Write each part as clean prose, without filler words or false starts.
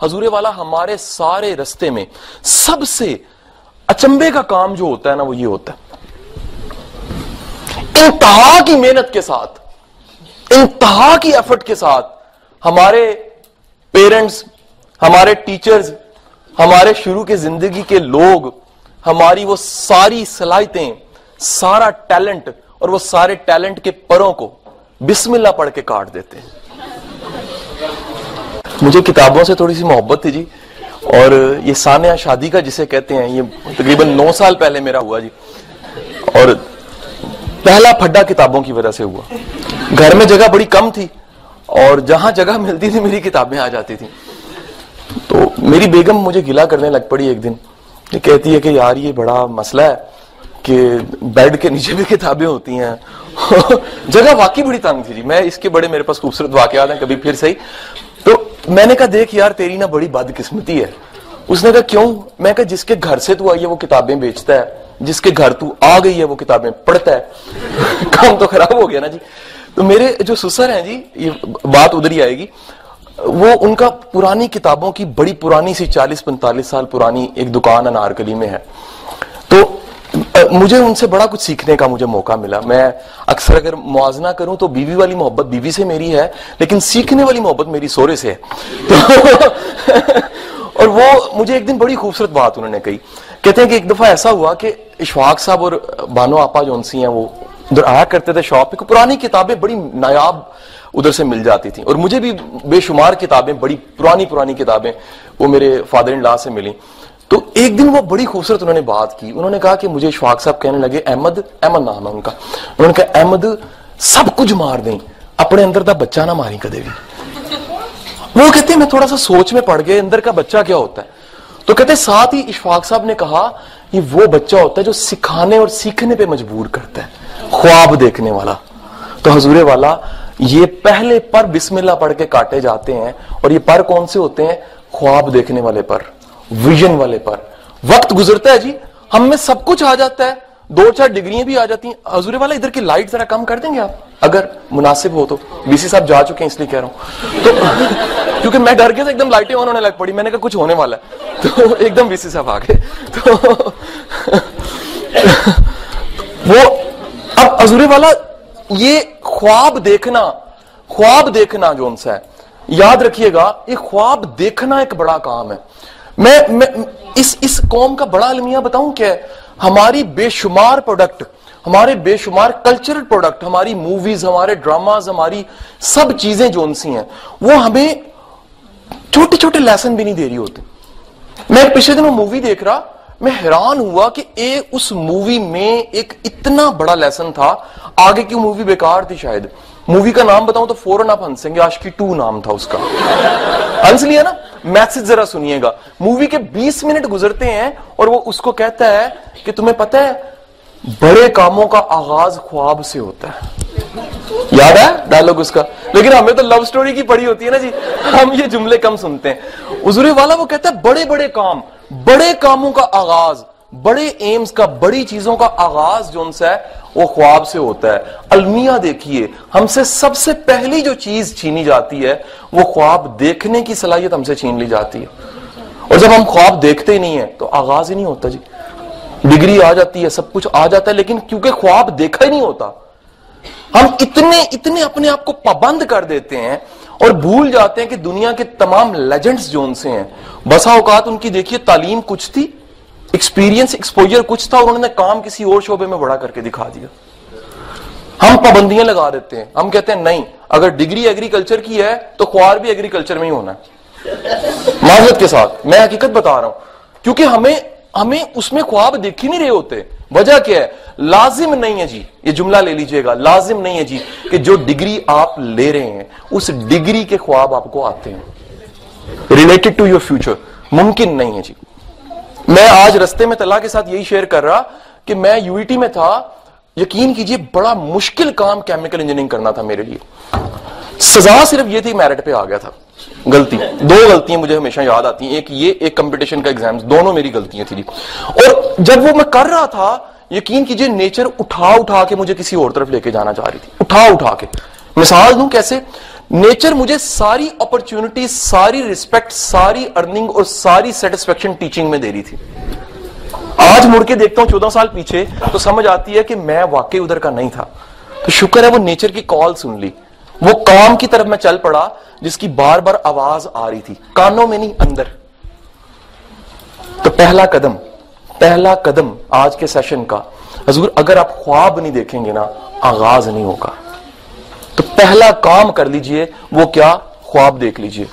حضور والا ہمارے سارے رستے میں سب سے اچنبے کا کام جو ہوتا ہے نا وہ یہ ہوتا ہے، انتہا کی محنت کے ساتھ، انتہا کی ایفرٹ کے ساتھ ہمارے پیرنٹس، ہمارے ٹیچرز، ہمارے شروع کے زندگی کے لوگ ہماری وہ ساری صلاحیتیں، سارا ٹیلنٹ اور وہ سارے ٹیلنٹ کے پروں کو بسم اللہ پڑھ کے کاٹ دیتے ہیں۔ مجھے کتابوں سے تھوڑی سی محبت تھی جی، اور یہ سانحہ شادی کا جسے کہتے ہیں، یہ تقریباً 9 سال پہلے میرا ہوا جی، اور پہلا پھڈا کتابوں کی وجہ سے ہوا۔ گھر میں جگہ بڑی کم تھی اور جہاں جگہ ملتی تھی میری کتابیں آ جاتی تھی، تو میری بیگم مجھے گلا کرنے لگ پڑی ایک دن، یہ کہتی ہے کہ یار یہ بڑا مسئلہ ہے کہ بیڈ کے نیچے بھی کتابیں ہوتی ہیں۔ جگہ واقعی بڑی تنگ تھی جی، میں اس کے بڑے میرے پاس خوبصورت واقعات ہیں، کبھی پھر صحیح۔ تو میں نے کہا دیکھ یار تیری نا بڑی بدقسمتی ہے۔ اس نے کہا کیوں؟ میں کہا جس کے گھر سے تو آئی ہے وہ کتابیں بیچتا ہے، جس کے گھر تو آ گئی ہے وہ کتابیں پڑھتا ہے۔ کام تو خراب ہو گیا نا جی۔ تو میرے جو سسر ہیں جی، یہ بات ادھر ہی آئے گی، وہ ان کا پرانی کتابوں کی بڑی پرانی سی 40-45 سال پرانی ایک دکان انارکلی میں ہے، تو مجھے ان سے بڑا کچھ سیکھنے کا مجھے موقع ملا۔ میں اکثر اگر موازنہ کروں تو بیوی والی محبت بیوی سے میری ہے، لیکن سیکھنے والی محبت میری سورے سے ہے۔ اور وہ مجھے ایک دن بڑی خوبصورت بات انہوں نے کہی، کہتے ہیں کہ ایک دفعہ ایسا ہوا کہ اشفاق صاحب اور بانو آپا جو انسی ہیں وہ ادھر آیا کرتے تھے شاپ پہ، پرانی کتابیں بڑی نایاب ادھر سے مل جاتی تھیں، اور مجھے بھی بے شمار کتابیں، بڑی پرانی کتابیں وہ میرے فادر ان لا سے ملی۔ تو ایک دن وہ بڑی خوبصورت انہوں نے بات کی، انہوں نے کہا کہ مجھے اشفاق صاحب کہنے لگے احمد نام ہے ان کا، انہوں نے کہا احمد سب کچھ مار دیں اپنے اندر دا بچہ نہ ماری کدے بھی۔ وہ کہتے ہیں میں تھوڑا سا سوچ میں پڑ گئے اندر کا بچہ کیا ہوتا ہے، تو کہتے ساتھ ہی اشفاق صاحب نے کہا یہ وہ بچہ ہوتا ہے جو سکھانے اور سیکھنے پہ مجبور کرتا ہے، خواب دیکھنے والا۔ تو حضور والا یہ پہلے پر بسم اللہ پڑھ کے کاٹے جاتے ہیں، اور یہ پر کون سے ہوتے ہیں؟ خواب دیکھنے والے پر، ویژن والے پر۔ وقت گزرتا ہے جی، ہم میں سب کچھ آ جاتا ہے، 2-4 ڈگریاں بھی آ جاتی ہیں۔ حضور والا ادھر کی لائٹ ذرا کم کر دیں گے آپ اگر مناسب ہو تو؟ بی سی صاحب جا چکے ہیں اس لیے کہہ رہا ہوں، تو کیونکہ میں ڈر کے سے ایک دم لائٹیں آن ہونے لگ پڑی، میں نے کہا کچھ ہونے والا ہے، تو ایک دم بی سی صاحب آ گئے۔ تو وہ اب حضور والا یہ خواب دیکھنا جو ان سے ہے، یاد رکھیے گا یہ خواب دیکھنا ایک بڑا کام ہے۔ میں اس قوم کا بڑا المیہ بتاؤں کیا ہے؟ ہماری بے شمار پروڈکٹ، ہمارے بے شمار کلچرل پروڈکٹ، ہماری موویز، ہمارے ڈراماز، ہماری سب چیزیں جو ان سی ہیں وہ ہمیں چھوٹے چھوٹے لیسن بھی نہیں دے رہی ہوتی۔ میں پچھلے دن مووی دیکھ رہا، میں حیران ہوا کہ اس مووی میں ایک اتنا بڑا لیسن تھا، آگے کی مووی بیکار تھی شاید، مووی کا نام بتاؤں تو فوراً آپ ہنسیں گے، عاشقی 2 نام تھا اس کا، ہنس لیا نا؟ میسج ذرا سنیے گا، مووی کے 20 منٹ گزرتے ہیں اور وہ اس کو کہتا ہے کہ تمہیں پتہ ہے بڑے کاموں کا آغاز خواب سے ہوتا ہے۔ یاد ہے ڈائلوگ اس کا؟ لیکن ہمیں تو لو سٹوری کی پڑھی ہوتی ہے نا جی، ہم یہ جملے کم سنتے ہیں۔ حضور والا وہ کہتا ہے بڑے کاموں کا آغاز، بڑے ایمز کا، بڑی چیزوں کا آغاز جو ان سے ہے وہ خواب سے ہوتا ہے۔ المیہ دیکھیے، ہم سے سب سے پہلی جو چیز چھینی جاتی ہے وہ خواب دیکھنے کی صلاحیت ہم سے چھین لی جاتی ہے، اور جب ہم خواب دیکھتے ہی نہیں ہیں تو آغاز ہی نہیں ہوتا جی۔ ڈگری آ جاتی ہے، سب کچھ آ جاتا ہے، لیکن کیونکہ خواب دیکھا ہی نہیں ہوتا، ہم اتنے اپنے آپ کو پابند کر دیتے ہیں اور بھول جاتے ہیں کہ دنیا کے تمام لیجنڈز جو ان سے ہیں، بسا اوقات ان کی دیکھیے تعلیم کچھ تھی، ایکسپیرینس ایکسپوجر کچھ تھا، اور انہوں نے کام کسی اور شعبے میں بڑا کر کے دکھا دیا۔ ہم پابندیاں لگا دیتے ہیں، ہم کہتے ہیں نہیں اگر ڈگری ایگریکلچر کی ہے تو خوار بھی ایگریکلچر میں ہی ہونا ہے۔ معذرت کے ساتھ میں حقیقت بتا رہا ہوں، کیونکہ ہمیں اس میں خواب دیکھ ہی نہیں رہے ہوتے۔ وجہ کیا ہے؟ لازم نہیں ہے جی، یہ جملہ لے لیجئے گا، لازم نہیں ہے جی کہ جو ڈگری آپ لے رہے ہیں اس ڈگری کے خواب آپ کو آتے ہیں ریلیٹڈ ٹو یور فیوچر، ممکن نہیں ہے جی۔ میں آج رستے میں طلحہ کے ساتھ یہی شیئر کر رہا کہ میں یو ای ٹی میں تھا، یقین کیجئے بڑا مشکل کام کیمیکل انجینئرنگ کرنا تھا میرے لیے، سزا صرف یہ تھی میرٹ پہ آ گیا تھا۔ غلطی، 2 غلطیاں مجھے ہمیشہ یاد آتی ہیں، ایک کمپٹیشن کا ایگزام، دونوں میری غلطیاں تھی۔ اور جب وہ میں کر رہا تھا، یقین کیجئے نیچر اٹھا کے مجھے کسی اور طرف لے کے جانا چاہ رہی تھی، اٹھا کے۔ مثال دوں کیسے؟ نیچر مجھے ساری اپرچونٹی، ساری ریسپیکٹ، ساری ارننگ اور ساری سیٹسفیکشن ٹیچنگ میں دے رہی تھی. آج مڑ کے دیکھتا ہوں 14 سال پیچھے تو سمجھ آتی ہے کہ میں واقعی ادھر کا نہیں تھا. تو شکر ہے وہ نیچر کی کال سن لی، وہ کام کی طرف میں چل پڑا جس کی بار بار آواز آ رہی تھی، کانوں میں نہیں اندر. تو پہلا قدم آج کے سیشن کا، حضور اگر آپ خواب نہیں دیکھیں گے نا آغاز نہیں ہوگا. تو پہلا کام کر لیجئے، وہ کیا؟ خواب دیکھ لیجئے،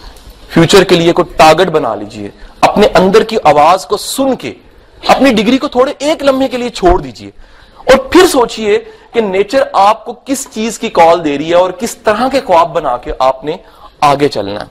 فیوچر کے لیے کوئی ٹارگٹ بنا لیجئے، اپنے اندر کی آواز کو سن کے اپنی ڈگری کو تھوڑے ایک لمحے کے لیے چھوڑ دیجئے اور پھر سوچئے کہ نیچر آپ کو کس چیز کی کال دے رہی ہے اور کس طرح کے خواب بنا کے آپ نے آگے چلنا ہے.